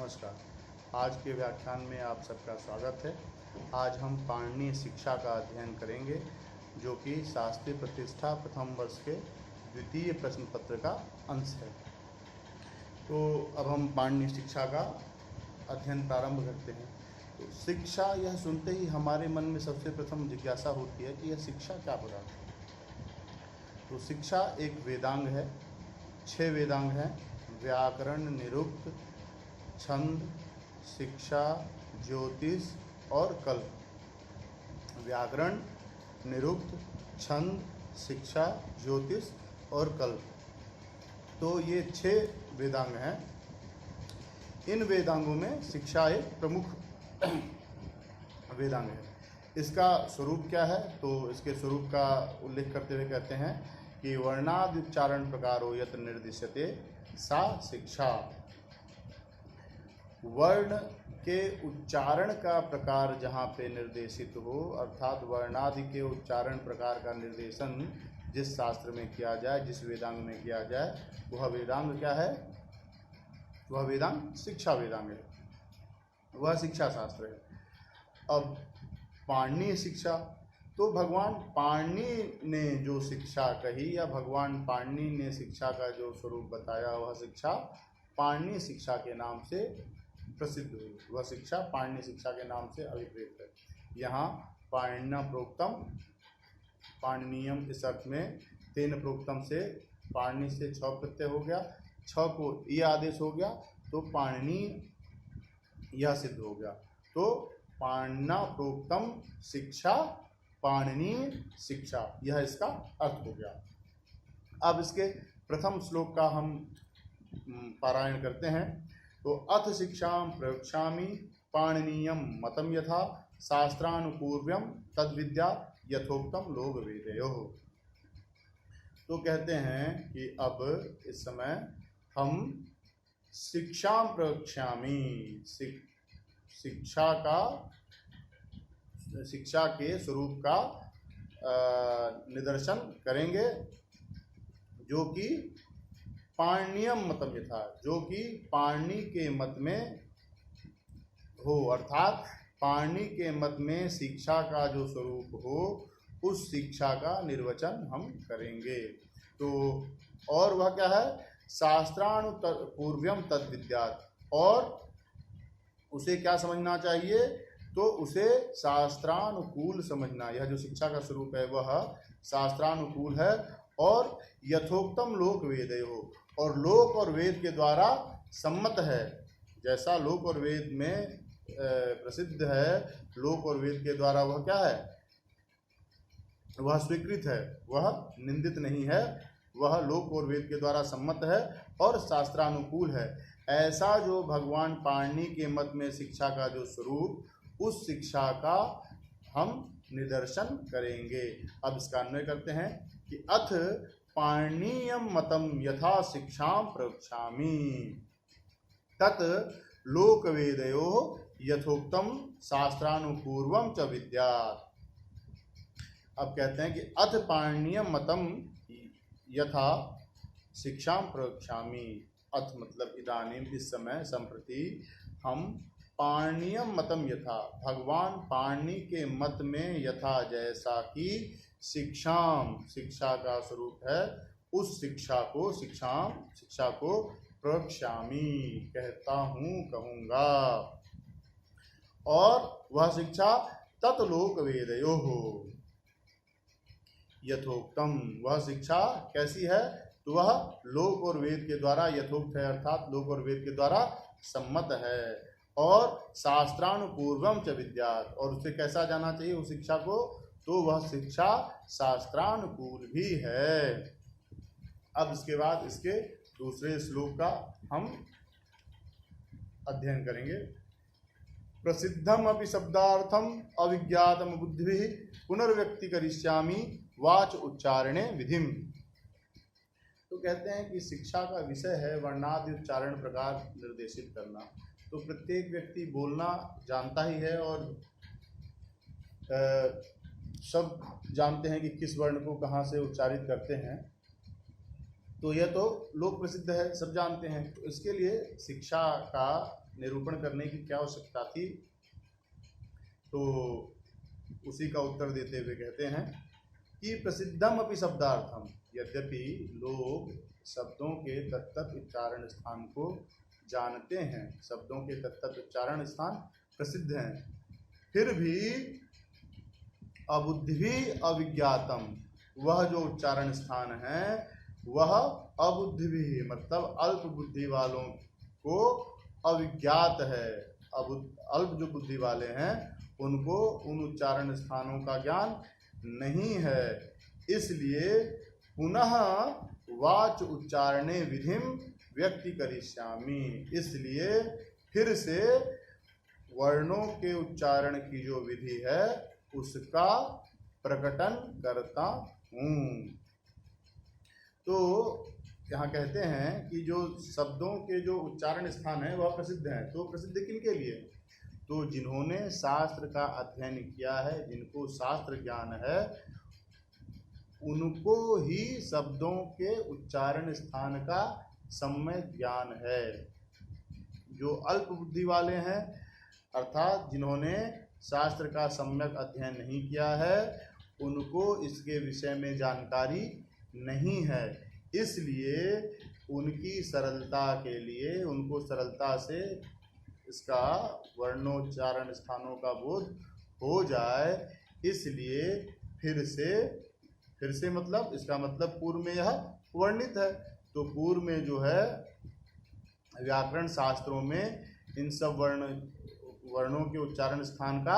नमस्कार। आज के व्याख्यान में आप सबका स्वागत है। आज हम पाणिनीय शिक्षा का अध्ययन करेंगे, जो कि शास्त्रीय प्रतिष्ठा प्रथम वर्ष के द्वितीय प्रश्न पत्र का अंश है। तो अब हम पाणिनीय शिक्षा का अध्ययन प्रारंभ करते हैं। तो शिक्षा, यह सुनते ही हमारे मन में सबसे प्रथम जिज्ञासा होती है कि यह शिक्षा क्या पदार्थ है। तो शिक्षा एक वेदांग है। 6 वेदांग हैं: व्याकरण, निरुक्त, छंद, शिक्षा, ज्योतिष और कल्प। व्याकरण, निरुक्त, छंद, शिक्षा, ज्योतिष और कल्प। तो ये 6 वेदांग हैं। इन वेदांगों में शिक्षा एक प्रमुख वेदांग है। इसका स्वरूप क्या है? तो इसके स्वरूप का उल्लेख करते हुए कहते हैं कि वर्णादि उच्चारण प्रकारो यत्र निर्दिश्यते सा शिक्षा। वर्ण के उच्चारण का प्रकार जहाँ पे निर्देशित हो, अर्थात वर्णादि के उच्चारण प्रकार का निर्देशन जिस शास्त्र में किया जाए, जिस वेदांग में किया जाए, वह वेदांग क्या है? वह वेदांग शिक्षा वेदांग है, वह शिक्षा शास्त्र है। अब पाणिनीय शिक्षा, तो भगवान पाणिनि ने जो शिक्षा कही या भगवान पाणिनि ने शिक्षा का जो स्वरूप बताया, वह शिक्षा पाणिनीय शिक्षा के नाम से प्रसिद्ध हुई। वह शिक्षा पाणिनीय शिक्षा के नाम से अभिप्रेत है। यहाँ पाणिनिना प्रोक्तम, पाणिनीयम इस अर्थ में, तेन प्रोक्तम से पाणिनि से 6 प्रत्यय हो गया, 6 को ई आदेश हो गया, तो पाणिनि यह सिद्ध हो गया। तो पाणिनिना प्रोक्तम शिक्षा पाणिनीय शिक्षा, यह इसका अर्थ हो गया। अब इसके प्रथम श्लोक का हम पारायण करते हैं। तो अथ शिक्षां प्रवक्ष्यामि पाणिनीयं मतम यथा शास्त्रानुपूर्व्यम तद्विद्या यथोक्तम लोक वेदयोः। तो कहते हैं कि अब इस समय हम शिक्षां प्रवक्ष्यामि, शिक्षा के स्वरूप का निदर्शन करेंगे, जो कि पाणिनीयम मतम यथा, जो कि पाणिनि के मत में हो, अर्थात पाणिनि के मत में शिक्षा का जो स्वरूप हो, उस शिक्षा का निर्वचन हम करेंगे। तो और वह क्या है? शास्त्रानुपूर्व्यम तद्विद्यात्, और उसे क्या समझना चाहिए? तो उसे शास्त्रानुकूल समझना। यह जो शिक्षा का स्वरूप है वह शास्त्रानुकूल है, और यथोक्तम लोक वेदयोः, और लोक और वेद के द्वारा सम्मत है। जैसा लोक और वेद में प्रसिद्ध है, लोक और वेद के द्वारा वह क्या है? वह स्वीकृत है, वह निंदित नहीं है, वह लोक और वेद के द्वारा सम्मत है और शास्त्रानुकूल है। ऐसा जो भगवान पाणिनि के मत में शिक्षा का जो स्वरूप, उस शिक्षा का हम निदर्शन करेंगे। अब इसका अन्वय करते हैं कि अथ पाणिनीयं मतम यथा शिक्षां प्रवक्ष्यामि तत् लोकवेदयोः यथोक्तम शास्त्रानुपूर्वम च विद्यात्। अब कहते हैं कि अथ पाणिनीयं मतम यथा शिक्षां प्रवक्ष्यामि। अथ मतलब इदानीम, इस समय, संप्रति, हम पाणिनीयम मतम यथा, भगवान पाणिनि के मत में यथा जैसा कि शिक्षा का स्वरूप है, उस शिक्षा को प्रवक्ष्यामि कहता हूँ, कहूँगा। और वह शिक्षा तत्लोक वेदयोः यथोक्तम, वह शिक्षा कैसी है? तो वह लोक और वेद के द्वारा यथोक्त है, अर्थात लोक और वेद के द्वारा सम्मत है। और शास्त्रानुपूर्वम च विद्यात्, और उसे कैसा जाना चाहिए उस शिक्षा को? तो वह शिक्षा शास्त्रानुकूल भी है। अब इसके बाद इसके दूसरे श्लोक का हम अध्ययन करेंगे। प्रसिद्धम अपि शब्दार्थम अविज्ञातम बुद्धिभिः पुनर्व्यक्ति करिष्यामि वाच उच्चारणे विधिम। तो कहते हैं कि शिक्षा का विषय है वर्णादि उच्चारण प्रकार निर्देशित करना। तो प्रत्येक व्यक्ति बोलना जानता ही है, और सब जानते हैं कि किस वर्ण को कहाँ से उच्चारित करते हैं। तो यह तो लोक प्रसिद्ध है, सब जानते हैं। तो इसके लिए शिक्षा का निरूपण करने की क्या आवश्यकता थी? तो उसी का उत्तर देते हुए कहते हैं कि प्रसिद्धम अपि शब्दार्थम, यद्यपि लोग शब्दों के तत्त उच्चारण स्थान को जानते हैं, शब्दों के तत्त उच्चारण स्थान प्रसिद्ध हैं, फिर भी अबुद्धि अविज्ञातम, वह जो उच्चारण स्थान है वह अबुद्धि भी मतलब अल्प बुद्धि वालों को अविज्ञात है। अल्प जो बुद्धि वाले हैं उनको उन उच्चारण स्थानों का ज्ञान नहीं है। इसलिए पुनः वाच उच्चारणे विधिम व्यक्ति करिष्यामि, इसलिए फिर से वर्णों के उच्चारण की जो विधि है उसका प्रकटन करता हूँ। तो यहाँ कहते हैं कि जो शब्दों के जो उच्चारण स्थान है वह प्रसिद्ध हैं। तो प्रसिद्ध किनके लिए? तो जिन्होंने शास्त्र का अध्ययन किया है, जिनको शास्त्र ज्ञान है, उनको ही शब्दों के उच्चारण स्थान का सम्यक ज्ञान है। जो अल्प बुद्धि वाले हैं अर्थात जिन्होंने शास्त्र का सम्यक अध्ययन नहीं किया है, उनको इसके विषय में जानकारी नहीं है। इसलिए उनकी सरलता के लिए, उनको सरलता से इसका वर्णोच्चारण स्थानों का बोध हो जाए, इसलिए फिर से मतलब इसका मतलब पूर्व में यह वर्णित है। तो पूर्व में जो है व्याकरण शास्त्रों में इन सब वर्णों के उच्चारण स्थान का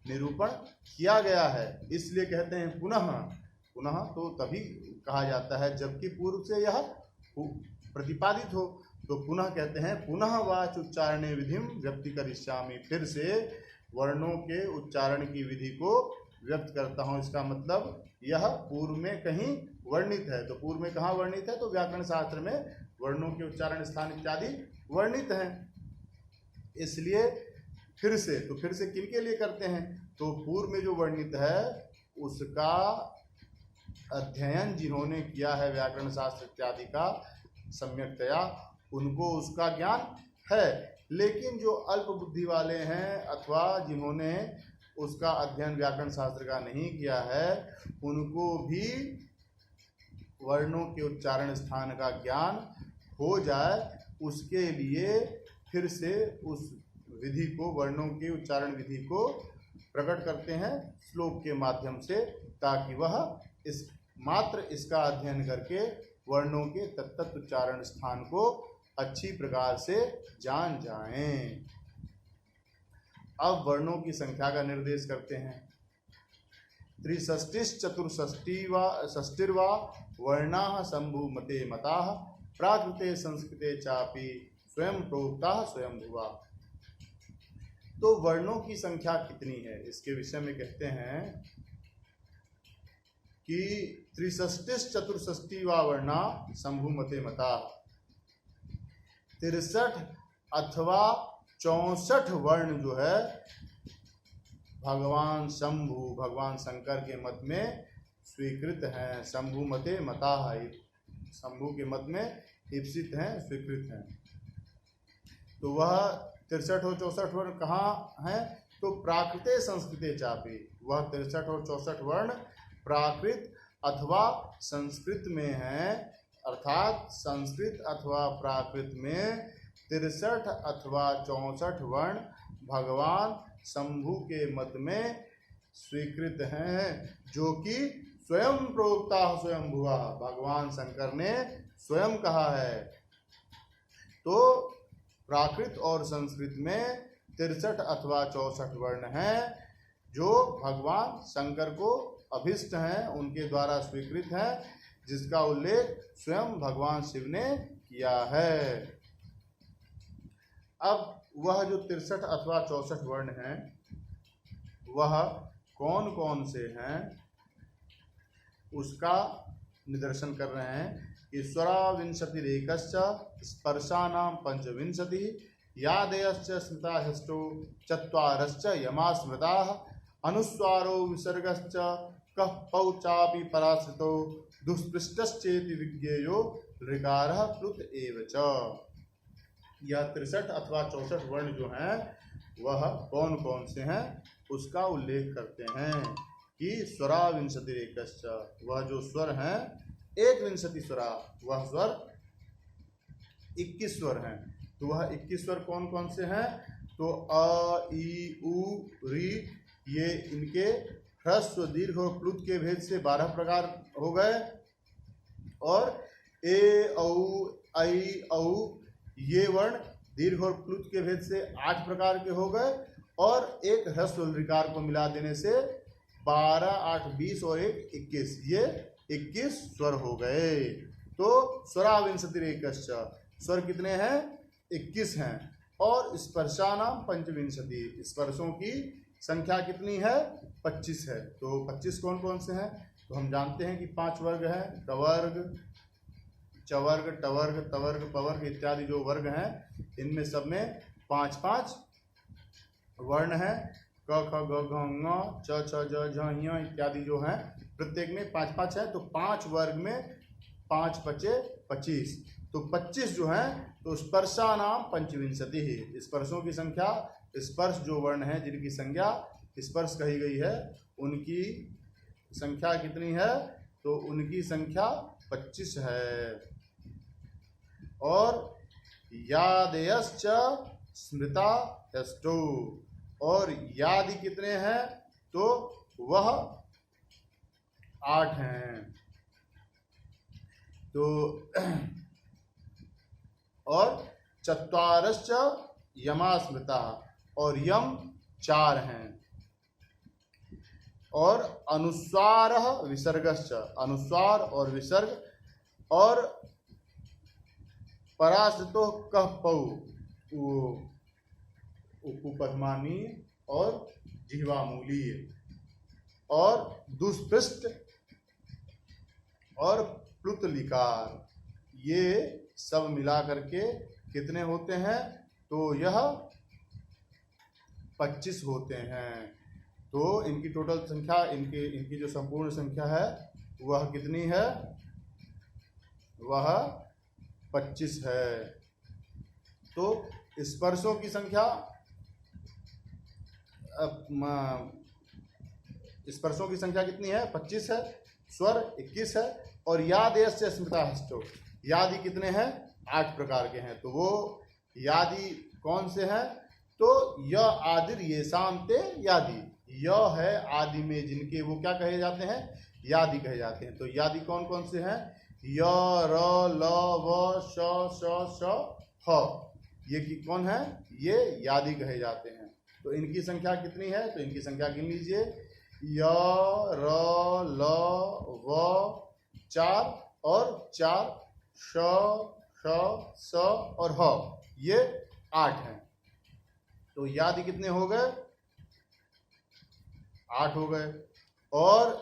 निरूपण किया गया है। इसलिए कहते हैं पुनः तो तभी कहा जाता है जबकि पूर्व से यह प्रतिपादित हो। तो पुनः कहते हैं पुनः वाच उच्चारणे विधिम व्यक्ति करिष्यामि, फिर से वर्णों के उच्चारण की विधि को व्यक्त करता हूँ। इसका मतलब यह पूर्व में कहीं वर्णित है। तो पूर्व में कहाँ वर्णित है? तो व्याकरण शास्त्र में वर्णों के उच्चारण स्थान इत्यादि वर्णित हैं। इसलिए फिर से किनके लिए करते हैं? तो पूर्व में जो वर्णित है उसका अध्ययन जिन्होंने किया है व्याकरण शास्त्र इत्यादि का सम्यकतया, उनको उसका ज्ञान है। लेकिन जो अल्प बुद्धि वाले हैं अथवा जिन्होंने उसका अध्ययन व्याकरण शास्त्र का नहीं किया है, उनको भी वर्णों के उच्चारण स्थान का ज्ञान हो जाए, उसके लिए फिर से उस विधि को, वर्णों के उच्चारण विधि को प्रकट करते हैं श्लोक के माध्यम से, ताकि वह इसका अध्ययन करके वर्णों के तत्त उच्चारण स्थान को अच्छी प्रकार से जान जाएं। अब वर्णों की संख्या का निर्देश करते हैं। त्रिषष्टिश्चतुष्षष्टिर्वा वर्णाः शंभुमते मताः प्राकृते संस्कृते चापि स्वयं प्रोक्ताः स्वयंभुवा। तो वर्णों की संख्या कितनी है इसके विषय में कहते हैं कि त्रिषष्टिश्चतुष्षष्टिवा वर्णा शंभुमते मता, 63 अथवा 64 वर्ण जो है भगवान शंकर के मत में स्वीकृत हैं। शंभुमते मता, शंभु के मत में ईप्सित हैं, स्वीकृत हैं। तो वह 63 और 64 वर्ण कहाँ हैं? तो प्राकृते संस्कृते चापि, वह 63 और 64 वर्ण प्राकृत अथवा संस्कृत में हैं। अर्थात संस्कृत अथवा प्राकृत में 63 अथवा 64 वर्ण भगवान शंभु के मत में स्वीकृत हैं, जो कि स्वयं प्रोक्ता स्वयंभुवा, भगवान शंकर ने स्वयं कहा है। तो प्राकृत और संस्कृत में 63 अथवा 64 वर्ण हैं जो भगवान शंकर को अभिष्ट हैं, उनके द्वारा स्वीकृत हैं, जिसका उल्लेख स्वयं भगवान शिव ने किया है। अब वह जो 63 अथवा 64 वर्ण हैं वह कौन कौन से हैं उसका निदर्शन कर रहे हैं। ईश्वराविंशतिरेकश्च स्पर्शानां पंचविंशति यादयश्च स्मृताह्यष्टो चत्वारश्च यमा स्मृताः अनुस्वारो विसर्गश्च कः पौचापि पराश्रितो दुष्पृष्टश्चेति विज्ञेयो ऋकारः प्लुत एव च। यह 63 अथवा 64 वर्ण जो हैं वह कौन कौन से हैं उसका उल्लेख करते हैं कि स्वरा विंशतिरेकश्च, वह जो स्वर हैं एक विंशति स्वरा, वह स्वर 21 स्वर हैं। तो वह 21 स्वर कौन कौन से हैं? तो अ ई उ री, ये इनके ह्रस्व दीर्घ और प्लुत के भेद से 12 प्रकार हो गए, और ए औ ऐ औ ये वर्ण दीर्घ और प्लुत के भेद से 8 प्रकार के हो गए, और एक ह्रस्व ऋकार को मिला देने से 12, 8, 20 और 1, 21, ये 21 स्वर हो गए। तो स्वराविंशतिरेकश्च, स्वर कितने हैं? 21 हैं। और स्पर्शानाम पंचविंशति, स्पर्शों की संख्या कितनी है? 25 है। तो 25 कौन कौन से हैं? तो हम जानते हैं कि 5 वर्ग हैं, कवर्ग, चवर्ग, टवर्ग, तवर्ग, पवर्ग इत्यादि जो वर्ग हैं, इनमें सब में 5-5 वर्ण हैं। क ख ग घ ङ च छ ज झ ञ इत्यादि जो हैं प्रत्येक में 5-5 है। तो 5 वर्ग में 5 × 25, तो 25 जो हैं तो स्पर्शा नाम पंचविंशति ही, स्पर्शों की संख्या, स्पर्श जो वर्ण हैं जिनकी संज्ञा स्पर्श कही गई है उनकी संख्या कितनी है? तो उनकी संख्या 25 है। और यादयश्च स्मृता यष्टो, और यादि कितने हैं? तो वह 8 हैं। तो और चत्वारश्च यमा स्मृता, और यम 4 हैं। और अनुस्वार विसर्गश्च, अनुस्वार और विसर्ग, और पराश्रितो कह पौ, उपपद्मानीय और जिह्वामूलीय, और दुष्पृष्ठ और प्लुतलिकार, ये सब मिला करके कितने होते हैं? तो यह 25 होते हैं। तो इनकी टोटल संख्या, इनकी जो संपूर्ण संख्या है वह कितनी है? वह 25 है। तो स्पर्शों की संख्या, स्पर्शों की संख्या कितनी है? 25 है। स्वर 21 है। और यादयश्च स्मृता हस्तो, यादि कितने हैं? 8 प्रकार के हैं। तो वो यादि कौन से हैं? तो य आदिर ये शामते यादि, य है आदि में जिनके, वो क्या कहे जाते हैं? यादि कहे जाते हैं। तो यादि कौन कौन से हैं? य, र, ल, व, श, श, ह, ये कौन है? ये यादि कहे जाते हैं। तो इनकी संख्या कितनी है? तो इनकी संख्या गिन लीजिए, य, र, ल, व 4 और 4, श, स और ह, ये 8 हैं। तो यादि कितने हो गए? 8 हो गए। और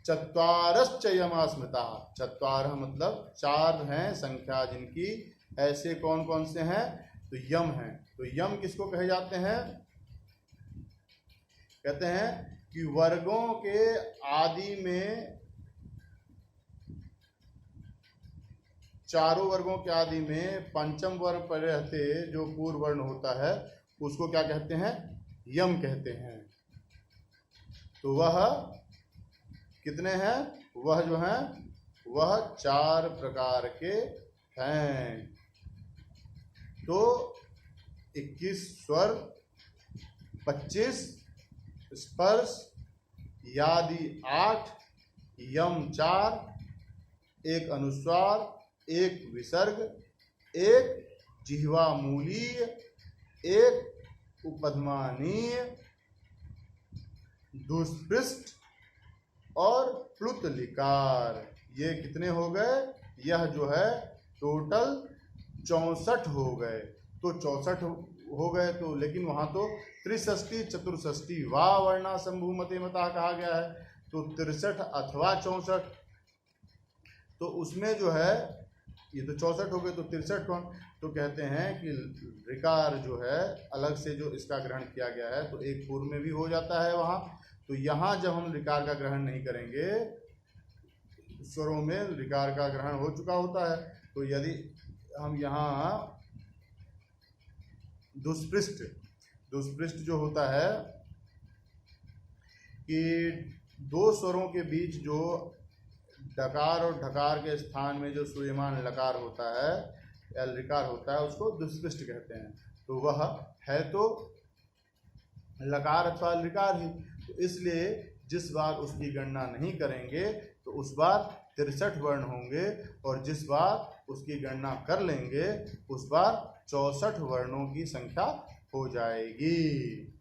चत्वारश्च यमा स्मृता, चत्वारः मतलब 4 हैं संख्या जिनकी, ऐसे कौन कौन से हैं? तो यम हैं। तो यम किसको कहे जाते हैं? कहते हैं कि वर्गों के आदि में, चारों वर्गों के आदि में पंचम वर्ण पर रहते जो पूर्व वर्ण होता है उसको क्या कहते हैं? यम कहते हैं। तो वह कितने हैं? वह जो हैं वह 4 प्रकार के हैं। तो 21 स्वर, 25 स्पर्श, यादि 8, यम 4, एक अनुस्वार, एक विसर्ग, एक जिह्वामूलीय, एक उपपद्मानीय, दुष्पृष्ठ और प्लुतलिकार, ये कितने हो गए? यह जो है टोटल 64 हो गए। तो 64 हो गए, तो लेकिन वहाँ तो त्रिषष्टि चतुर्षष्टि वा वर्णा संभूमते मता कहा गया है। तो 63 अथवा 64, तो उसमें जो है ये तो 64 हो गए, तो 63 कौन? तो कहते हैं कि ऋकार जो है अलग से जो इसका ग्रहण किया गया है, तो एक पूर्व में भी हो जाता है वहाँ। तो यहाँ जब हम ऋकार का ग्रहण नहीं करेंगे, स्वरों में ऋकार का ग्रहण हो चुका होता है, तो यदि हम यहाँ दुष्पृष्ठ जो होता है कि दो स्वरों के बीच जो डकार और ढकार के स्थान में जो सूयमान लकार होता है या ऋकार होता है उसको दुष्पृष्ठ कहते हैं। तो वह है तो लकार अथवा ऋकार ही, तो इसलिए जिस बार उसकी गणना नहीं करेंगे तो उस बार 63 वर्ण होंगे, और जिस बार उसकी गणना कर लेंगे उस बार 64 वर्णों की संख्या हो जाएगी।